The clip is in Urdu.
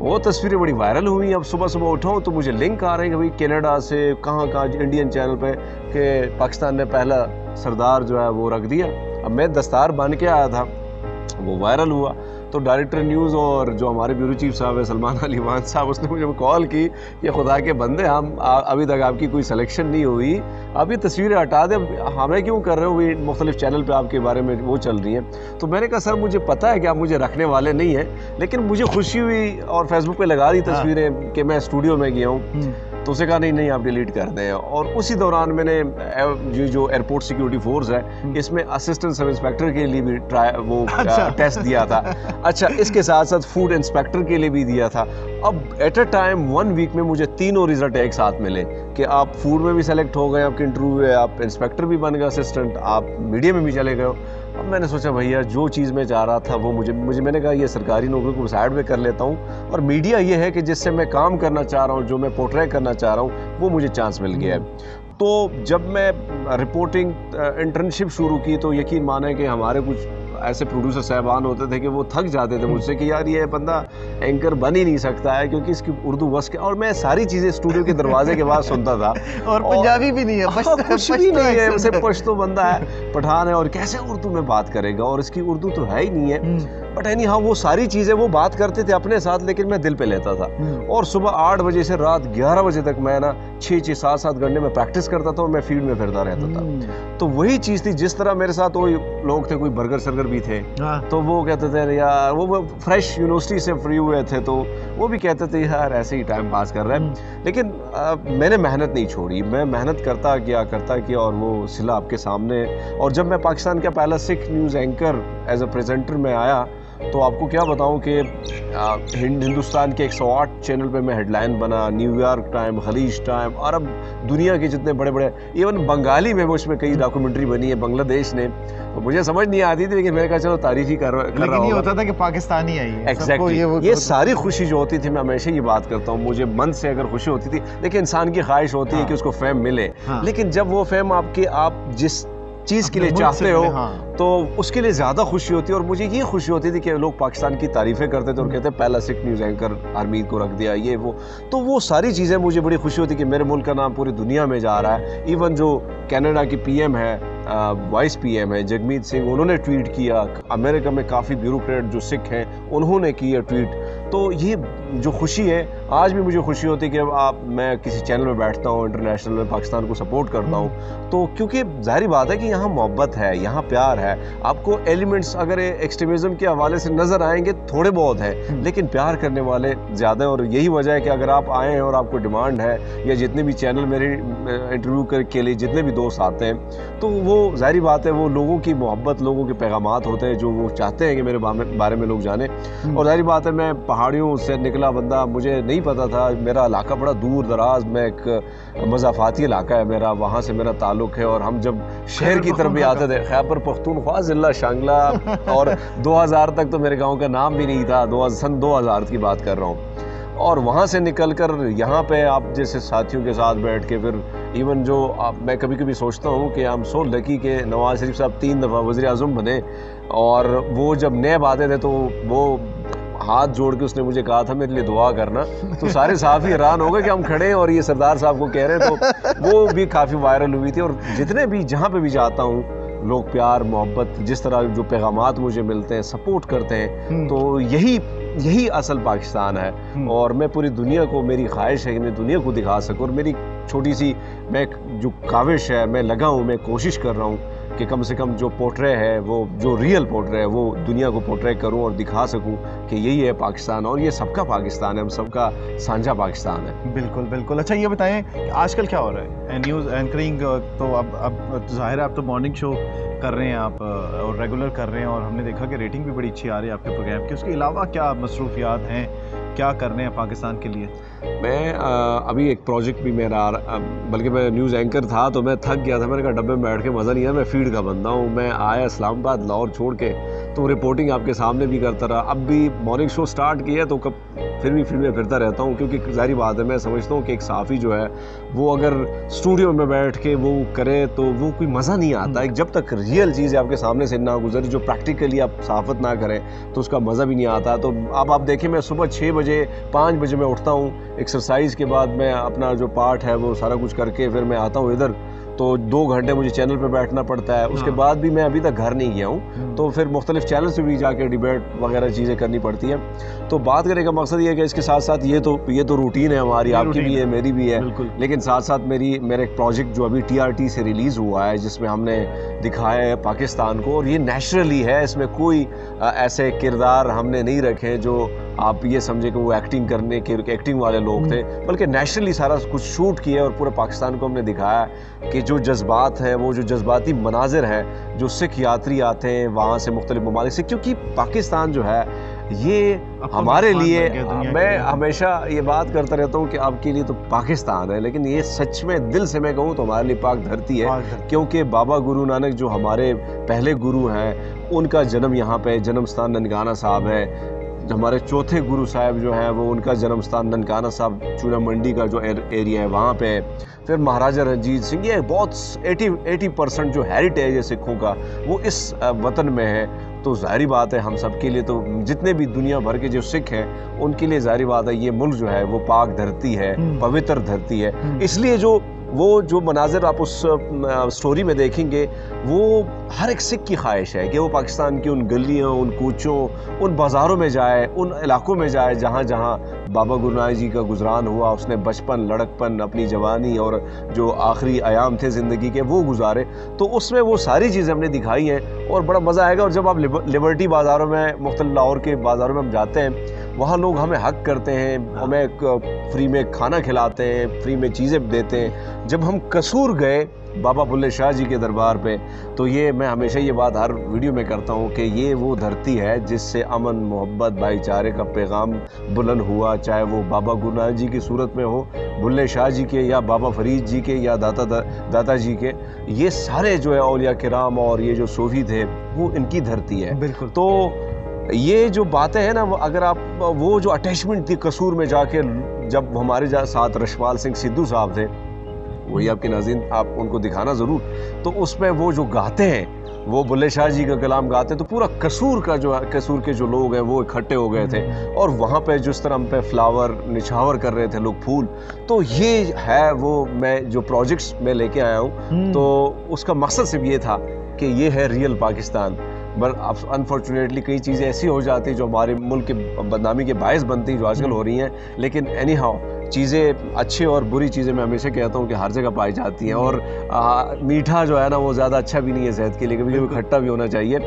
وہ تصویریں بڑی وائرل ہوئی. اب صبح صبح اٹھاؤں تو مجھے لنک آ رہے ہیں کہ بھائی کینیڈا سے کہاں انڈین چینل پہ کہ پاکستان نے پہلا سردار جو ہے وہ رکھ دیا. اب میں دستار بن کے آیا تھا, وہ وائرل ہوا. تو ڈائریکٹر نیوز اور جو ہمارے بیورو چیف صاحب ہے سلمان علی وان صاحب, اس نے مجھے کال کی کہ خدا کے بندے ہم ابھی تک آپ کی کوئی سلیکشن نہیں ہوئی, آپ یہ تصویریں ہٹا دیں, ہمیں کیوں کر رہے ہو, وہ مختلف چینل پہ آپ کے بارے میں وہ چل رہی ہیں. تو میں نے کہا سر مجھے پتہ ہے کہ آپ مجھے رکھنے والے نہیں ہیں, لیکن مجھے خوشی ہوئی اور فیس بک پہ لگا دی تصویریں کہ میں اسٹوڈیو میں گیا ہوں. تو اسے کہا نہیں آپ ڈیلیٹ کر دیں. اور اسی دوران میں نے جو ایئرپورٹ سیکیورٹی فورس ہے اس میں اسسٹنٹ سب انسپیکٹر کے لیے بھی وہ ٹیسٹ دیا تھا. اچھا, اس کے ساتھ ساتھ فوڈ انسپیکٹر کے لیے بھی دیا تھا. اب ایٹ اے ٹائم 1 ویک میں مجھے تینوں ریزلٹ ایک ساتھ ملے کہ آپ فوڈ میں بھی سلیکٹ ہو گئے, آپ کے انٹرویو ہے, آپ انسپیکٹر بھی بن گئے اسسٹنٹ, آپ میڈیا میں بھی چلے گئے. اب میں نے سوچا بھیا جو چیز میں چاہ رہا تھا وہ مجھے میں نے کہا یہ سرکاری نوکری کو سائڈ پہ کر لیتا ہوں, اور میڈیا یہ ہے کہ جس سے میں کام کرنا چاہ رہا ہوں, جو میں پورٹرے کرنا چاہ رہا ہوں, وہ مجھے چانس مل گیا ہے. تو جب میں رپورٹنگ انٹرنشپ شروع کی تو یقین مانیں کہ ہمارے کچھ ایسے پروڈیوسر صاحبان ہوتے تھے کہ وہ تھک جاتے تھے مجھ سے کہ یار یہ بندہ اینکر بن ہی نہیں سکتا ہے کیونکہ اس کی اردو بس کے, اور میں ساری چیزیں اسٹوڈیو کے دروازے کے بعد سنتا تھا. اور پنجابی بھی نہیں ہے, کچھ بھی نہیں ہے, اسے پشتو بندہ ہے, پٹھان ہے, اور کیسے اردو میں بات کرے گا, اور اس کی اردو تو ہے ہی نہیں ہے. بٹ اینی ہاں وہ ساری چیزیں وہ بات کرتے تھے اپنے ساتھ, لیکن میں دل پہ لیتا تھا. اور صبح 8 بجے سے رات 11 بجے تک میں نا 6-7 گھنٹے میں پریکٹس کرتا تھا, اور میں فیلڈ میں پھرتا رہتا تھا. تو وہی چیز تھی, جس طرح میرے ساتھ وہ لوگ تھے, کوئی برگر سرگر بھی تھے, تو وہ کہتے تھے یار وہ فریش یونیورسٹی سے فری ہوئے تھے, تو وہ بھی کہتے تھے یار ایسے ہی ٹائم پاس کر رہے ہیں. لیکن میں نے محنت نہیں چھوڑی, میں محنت کرتا کیا, اور وہ صلہ آپ کے سامنے. اور جب میں پاکستان کا پہلا Sikh news anchor as a presenter میں آیا, تو آپ کو کیا بتاؤں کہ ہندوستان کے 108 چینل پہ میں ہیڈ لائن بنا, نیو یارک ٹائم, خلیج ٹائم, عرب دنیا کے جتنے بڑے بڑے, ایون بنگالی میں مجھ میں کئی ڈاکومنٹری بنی ہے بنگلہ دیش نے. مجھے سمجھ نہیں آتی تھی, لیکن میں نے کہا چلو تعریف ہی کر رہا ہوں. لیکن یہ ہوتا تھا کہ پاکستانی آئی ہے. ایگزیکٹلی, یہ ساری خوشی جو ہوتی تھی, میں ہمیشہ یہ بات کرتا ہوں, مجھے من سے اگر خوشی ہوتی تھی, لیکن انسان کی خواہش ہوتی ہے کہ اس کو فیم ملے. لیکن جب وہ فیم آپ جس چیز کے لیے چاہتے ہو تو اس کے لیے زیادہ خوشی ہوتی ہے. اور مجھے یہ خوشی ہوتی تھی کہ لوگ پاکستان کی تعریفیں کرتے تھے اور کہتے ہیں پہلا سکھ نیوز اینکر حرمید کو رکھ دیا, یہ وہ. تو وہ ساری چیزیں مجھے بڑی خوشی ہوتی کہ میرے ملک کا نام پوری دنیا میں جا رہا ہے. ایون جو کینیڈا کی پی ایم ہے, وائس پی ایم ہے جگمیت سنگھ, انہوں نے ٹویٹ کیا. امریکہ میں کافی بیوروکریٹ جو سکھ ہیں انہوں نے کیا ٹویٹ. تو یہ جو خوشی ہے, آج بھی مجھے خوشی ہوتی ہے کہ میں کسی چینل میں بیٹھتا ہوں انٹرنیشنل میں, پاکستان کو سپورٹ کرتا ہوں. تو کیونکہ ظاہری بات ہے کہ یہاں محبت ہے, یہاں پیار ہے. آپ کو ایلیمنٹس اگر ایکسٹریمزم کے حوالے سے نظر آئیں گے تھوڑے بہت ہیں, لیکن پیار کرنے والے زیادہ ہیں. اور یہی وجہ ہے کہ اگر آپ آئے ہیں اور آپ کو ڈیمانڈ ہے, یا جتنے بھی چینل میرے انٹرویو کے لیے جتنے بھی دوست آتے ہیں, تو وہ ظاہری بات ہے وہ لوگوں کی محبت, لوگوں کے پیغامات ہوتے ہیں جو وہ چاہتے ہیں کہ میرے بارے میں لوگ جانیں. اور ظاہری بات ہے میں پہاڑیوں سے نکلا بندہ, مجھے نہیں پتا تھا, میرا علاقہ بڑا دور دراز, میں ایک مضافاتی علاقہ ہے میرا, وہاں سے میرا تعلق ہے. اور ہم جب شہر کی طرف بھی آتے تھے, خیبر پختونخوا ضلع شانگلہ, اور 2000 تک تو میرے گاؤں کا نام بھی نہیں تھا, سن 2000 کی بات کر رہا ہوں. اور وہاں سے نکل کر یہاں پہ آپ جیسے ساتھیوں کے ساتھ بیٹھ کے, پھر ایون جو میں کبھی کبھی سوچتا ہوں کہ ہم سو لکی کہ نواز شریف صاحب 3 دفعہ وزیر اعظم بنے, اور وہ جب نیب آتے تھے تو وہ ہاتھ جوڑ کے اس نے مجھے کہا تھا میرے لیے دعا کرنا. تو سارے صحافی حیران ہو گئے کہ ہم کھڑے ہیں اور یہ سردار صاحب کو کہہ رہے ہیں. تو وہ بھی کافی وائرل ہوئی تھی. اور جتنے بھی جہاں پہ بھی جاتا ہوں, لوگ پیار محبت, جس طرح جو پیغامات مجھے ملتے ہیں, سپورٹ کرتے ہیں, تو یہی اصل پاکستان ہے. اور میں پوری دنیا کو, میری خواہش ہے کہ میں دنیا کو دکھا سکوں, اور میری چھوٹی سی میں جو کاوش ہے, میں لگا ہوں, میں کوشش کر رہا ہوں کہ کم سے کم جو پورٹرے ہے, وہ جو ریئل پورٹرے ہے, وہ دنیا کو پورٹرے کروں اور دکھا سکوں کہ یہی ہے پاکستان, اور یہ سب کا پاکستان ہے, ہم سب کا سانجھا پاکستان ہے. بالکل بالکل. اچھا یہ بتائیں کہ آج کل کیا ہو رہا ہے نیوز اینکرنگ؟ تو اب ظاہر ہے آپ تو مارننگ شو کر رہے ہیں آپ, اور ریگولر کر رہے ہیں, اور ہم نے دیکھا کہ ریٹنگ بھی بڑی اچھی آ رہی ہے آپ کے پروگرام کی. اس کے علاوہ کیا مصروفیات ہیں, کیا کر رہے ہیں پاکستان کے لیے؟ میں ابھی ایک پروجیکٹ بھی میرا, بلکہ میں نیوز اینکر تھا تو میں تھک گیا تھا, میں نے کہا ڈبے میں بیٹھ کے مزہ نہیں ہے, میں فیلڈ کا بندہ ہوں. میں آیا اسلام آباد, لاہور چھوڑ کے, تو رپورٹنگ آپ کے سامنے بھی کرتا رہا. اب بھی مارننگ شو سٹارٹ کیا ہے تو پھر بھی فیلڈ میں پھرتا رہتا ہوں, کیونکہ ظاہری بات ہے میں سمجھتا ہوں کہ ایک صحافی جو ہے وہ اگر اسٹوڈیو میں بیٹھ کے وہ کرے تو وہ کوئی مزہ نہیں آتا. جب تک ریئل چیز آپ کے سامنے سے نہ گزرے, جو پریکٹیکلی آپ صحافت نہ کریں, تو اس کا مزہ بھی نہیں آتا. تو اب آپ دیکھیں, میں صبح 6 بجے بجے 5 بجے میں اٹھتا ہوں, ایکسرسائز کے بعد میں اپنا جو پارٹ ہے وہ سارا کچھ کر کے پھر میں آتا ہوں ادھر, تو 2 گھنٹے مجھے چینل پہ بیٹھنا پڑتا ہے. اس کے بعد بھی میں ابھی تک گھر نہیں گیا ہوں, تو پھر مختلف چینل سے بھی جا کے ڈیبیٹ وغیرہ چیزیں کرنی پڑتی ہیں. تو بات کرنے کا مقصد یہ ہے کہ اس کے ساتھ ساتھ یہ تو روٹین ہے ہماری, آپ کی بھی ہے, میری بھی ہے, لیکن ساتھ ساتھ میرا ایک پروجیکٹ جو ابھی TRT سے ریلیز ہوا ہے, جس میں ہم نے دکھایا ہے پاکستان کو, اور یہ نیچرلی ہے, اس میں کوئی ایسے کردار ہم نے نہیں رکھے جو آپ یہ سمجھے کہ وہ ایکٹنگ والے لوگ تھے, بلکہ نیچرلی سارا کچھ شوٹ کیا اور پورے پاکستان کو ہم نے دکھایا کہ جو جذبات ہیں, وہ جو جذباتی مناظر ہیں, جو سکھ یاتری آتے ہیں وہاں سے مختلف ممالک سے, کیونکہ پاکستان جو ہے یہ ہمارے لیے, میں ہمیشہ یہ بات کرتا رہتا ہوں کہ آپ کے لیے تو پاکستان ہے, لیکن یہ سچ میں دل سے میں کہوں تو ہمارے لیے پاک دھرتی ہے, کیونکہ بابا گرو نانک جو ہمارے پہلے گرو ہیں, ان کا جنم یہاں پہ, جنم ستان ننکانہ صاحب ہے. ہمارے چوتھے گرو صاحب جو ہیں وہ ان کا جنم ستان ننکانہ صاحب چورا منڈی کا جو ایریا ہے وہاں پہ. پھر مہاراجہ رنجیت سنگھ, یہ بہت 80% جو ہیریٹیج ہے سکھوں کا وہ اس وطن میں ہے. تو ظاہری بات ہے ہم سب کے لیے, تو جتنے بھی دنیا بھر کے جو سکھ ہیں ان کے لیے ظاہری بات ہے یہ ملک جو ہے وہ پاک دھرتی ہے, پوتر دھرتی ہے. اس لیے وہ جو مناظر آپ اس سٹوری میں دیکھیں گے, وہ ہر ایک سکھ کی خواہش ہے کہ وہ پاکستان کی ان گلیوں, ان کوچوں, ان بازاروں میں جائے, ان علاقوں میں جائے جہاں جہاں بابا گرو نانک جی کا گزران ہوا, اس نے بچپن, لڑکپن, اپنی جوانی اور جو آخری ایام تھے زندگی کے وہ گزارے. تو اس میں وہ ساری چیزیں ہم نے دکھائی ہیں اور بڑا مزہ آئے گا. اور جب آپ لبرٹی بازاروں میں, مختلف لاہور کے بازاروں میں ہم جاتے ہیں, وہاں لوگ ہمیں حق کرتے ہیں, ہمیں فری میں کھانا کھلاتے ہیں, فری میں چیزیں دیتے ہیں. جب ہم قصور گئے بابا بلے شاہ جی کے دربار پہ, تو یہ میں ہمیشہ یہ بات ہر ویڈیو میں کرتا ہوں کہ یہ وہ دھرتی ہے جس سے امن, محبت, بھائی چارے کا پیغام بلند ہوا, چاہے وہ بابا گرو نانک جی کی صورت میں ہو, بلے شاہ جی کے, یا بابا فرید جی کے, یا داتا جی کے. یہ سارے جو ہے اولیاء کرام اور یہ جو صوفی تھے وہ ان کی دھرتی ہے. بالکل. تو یہ جو باتیں ہیں نا, اگر آپ وہ جو اٹیچمنٹ تھی قصور میں جا کے, جب ہمارے ساتھ رشپال سنگھ سدھو صاحب تھے, وہی آپ کے ناظرین, آپ ان کو دکھانا ضرور, تو اس میں وہ جو گاتے ہیں, وہ بلے شاہ جی کا کلام گاتے ہیں, تو پورا قصور کے جو لوگ ہیں وہ اکٹھے ہو گئے تھے, اور وہاں پہ جس طرح ہم پہ فلاور نچھاور کر رہے تھے لوگ, پھول. تو یہ ہے وہ میں جو پروجیکٹس میں لے کے آیا ہوں, تو اس کا مقصد صرف یہ تھا کہ یہ ہے ریئل پاکستان. بٹ انفارچونیٹلی کئی چیزیں ایسی ہو جاتی جو ہمارے ملک کے بدنامی کے باعث بنتی, جو آج کل ہو رہی ہیں. لیکن اینی ہاؤ چیزیں اچھی اور بری چیزیں میں ہمیشہ کہتا ہوں کہ ہر جگہ پائی جاتی ہیں, اور میٹھا جو ہے نا وہ زیادہ اچھا بھی نہیں ہے صحت کے لیے, کبھی کبھی کھٹا بھی ہونا چاہیے.